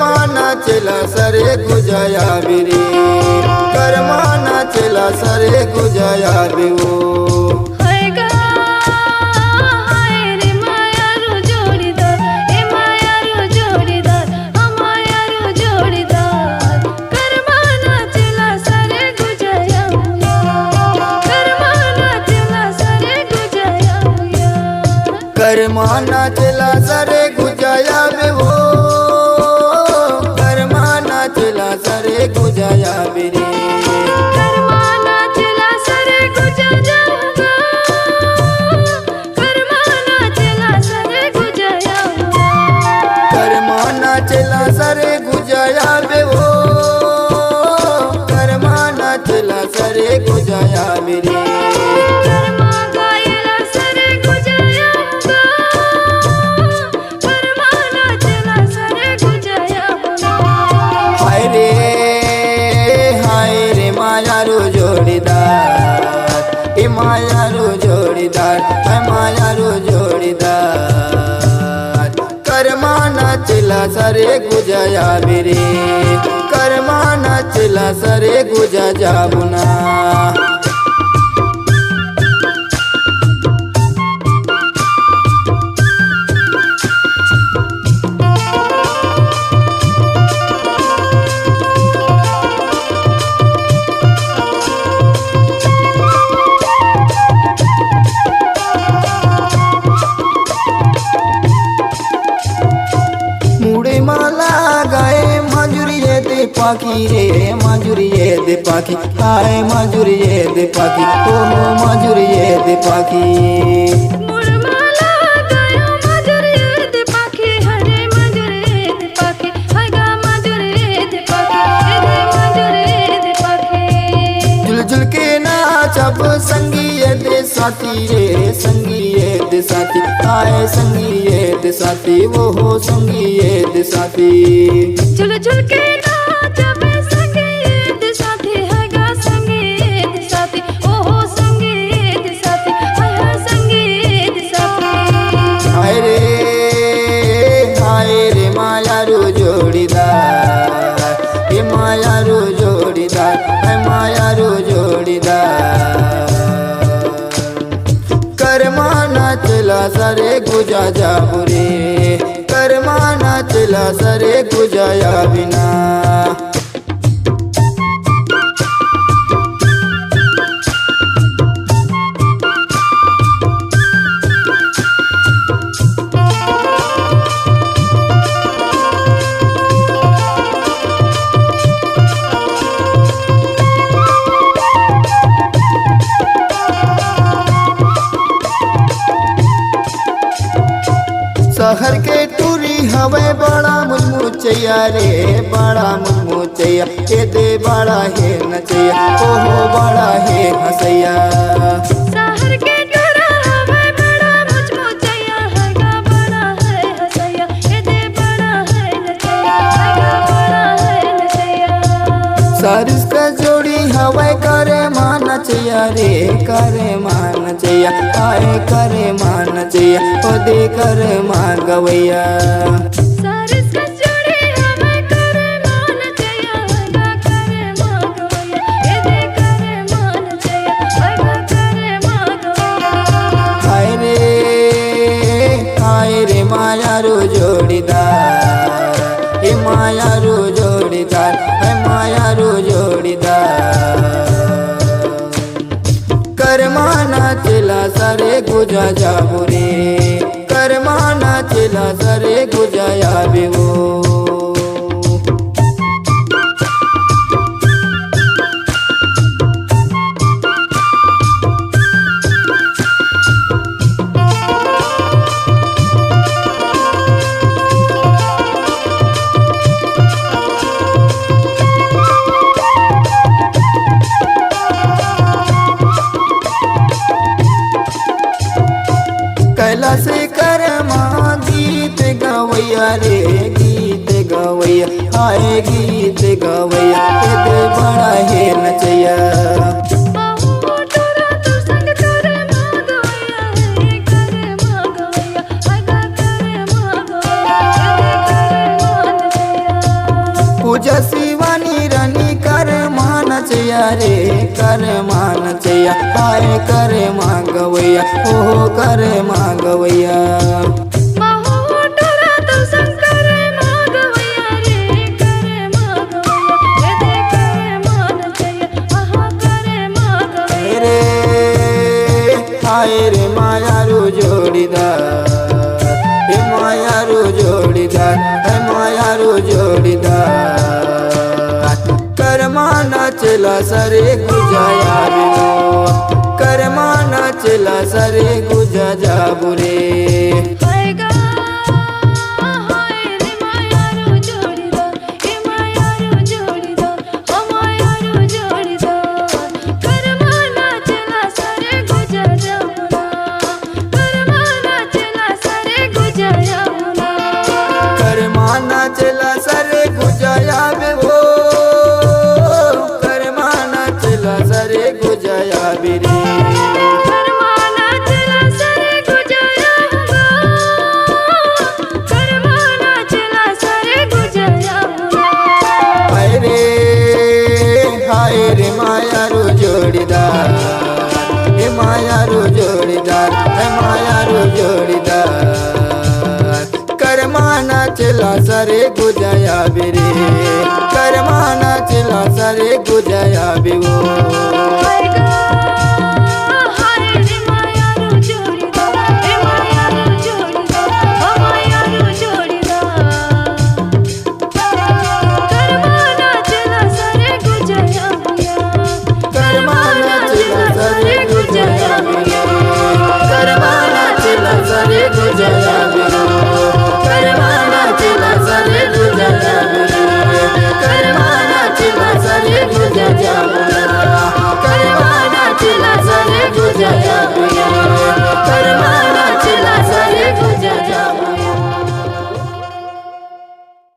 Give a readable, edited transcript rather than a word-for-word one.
कर्मा नाचला सरे गुजाया बिरे कर्मा नाचला सरे गुजाया बिवो कर्मा नाचला सरे गुजाया बिवो कर्मा नाचला सरे गुजाया बिरे कर्मा नाचला सरे गुजाया कर्मा नाचला सरे गुजाया कर्मा नाचला सरे गुजाया बिवो कर्मा नाचला सरे गुजाया बिरे मायारू जोड़ीदार है मायारू जोड़ीदार कर्मा नाचला सरे गुजाया बिरे कर्मा नाचला सरे गुजा जाबुना पाखी रे माजुरिये दे पाखी हाय माजुरिये दे पाखी ओ माजुरिये दे पाखी मुरमाला गायो माजुरिये दे पाखी हरे माजुरिये दे पाखी हाय गा माजुरिये दे पाखी रे माजुरिये दे पाखी जुल जुल के नाचब संगीये दे साथी रे संगीये दे साथी हाय संगीये दे साथी वो हो संगीये दे साथी जुल जुल के जब संगीत साथी है गा संगीत साथी ओहो संगीत साथी है संगीत साथी हाय रे मायारू जोड़ीदार ये मायारू जोड़ीदार है मायारू जोड़ीदार कर्मा नाचला सरे गुजा जाबुरे कर्मा नाचला सरे गुजाया बिना शहर के टूरी हवे बड़ा मुचैया रे बड़ा मुचैया ये दे बड़ा है नचैया ओहो बड़ा है हसैया शहर के टूरा हवे बड़ा मुचैया है गा बड़ा है हसैया ये दे बड़ा है नचैया है गा बड़ा है नचैया सारिस का जोड़ी हवे करे मान नचैया रे करे मान नचैया आए करे मान नचैया ओ दे करे मान गवैया सारिस का जोड़ी हवे करे मान नचैया है गा करे मान गवैया ये दे करे मान नचैया है गा करे मान गवैया हाय रे मायारू जोड़ीदार ये मायारू जोड़ीदार है मायारू जोड़ीदार कर्मा नाचला सरे गुजा जाबुरे कर्मा नाचला सरे गुजाया बिवो कैलाश कर्मा गीत गवैया रे गीत गवैया हाय गीत गवैया दे बड़ा है नचैया पूजा शिवानी रानी कर मानच या रे कर मानच या हाय कर मागवैया हो कर मागवैया माहो टोरा तो शंकर मागवैया रे करे मागवैया दे करे मान चैया आहा करे मागवैया रे हाय रे मायारू जोड़ीदार हे मायारू जोड़ीदार हे मायारू जोड़ीदार कर्मा नाचला सरे गुजाया बिनो कर्मा नाचला सरे गुजा जाबू रे हाय गा हाय रे मायारू जोड़ीदार ए मायारू जोड़ीदार ओ मायारू जोड़ीदार कर्मा नाचला सरे गुजा जामुना कर्मा नाचला सरे गुजा जामुना कर्मा नाचला सरे गुजाया बे हो कर्मा नाचला सरे गुजाया बिरे कर्मा नाचला सरे गुजाया होगा कर्मा नाचला सरे गुजाया होगा हाय रे मायारू जोड़ीदार हे मायारू जोड़ीदार हे मायारू जोड़ीदार कर्मा नाचला सरे गुजाया बिरे कर्मा नाचला सरे गुजाया बिवो हाय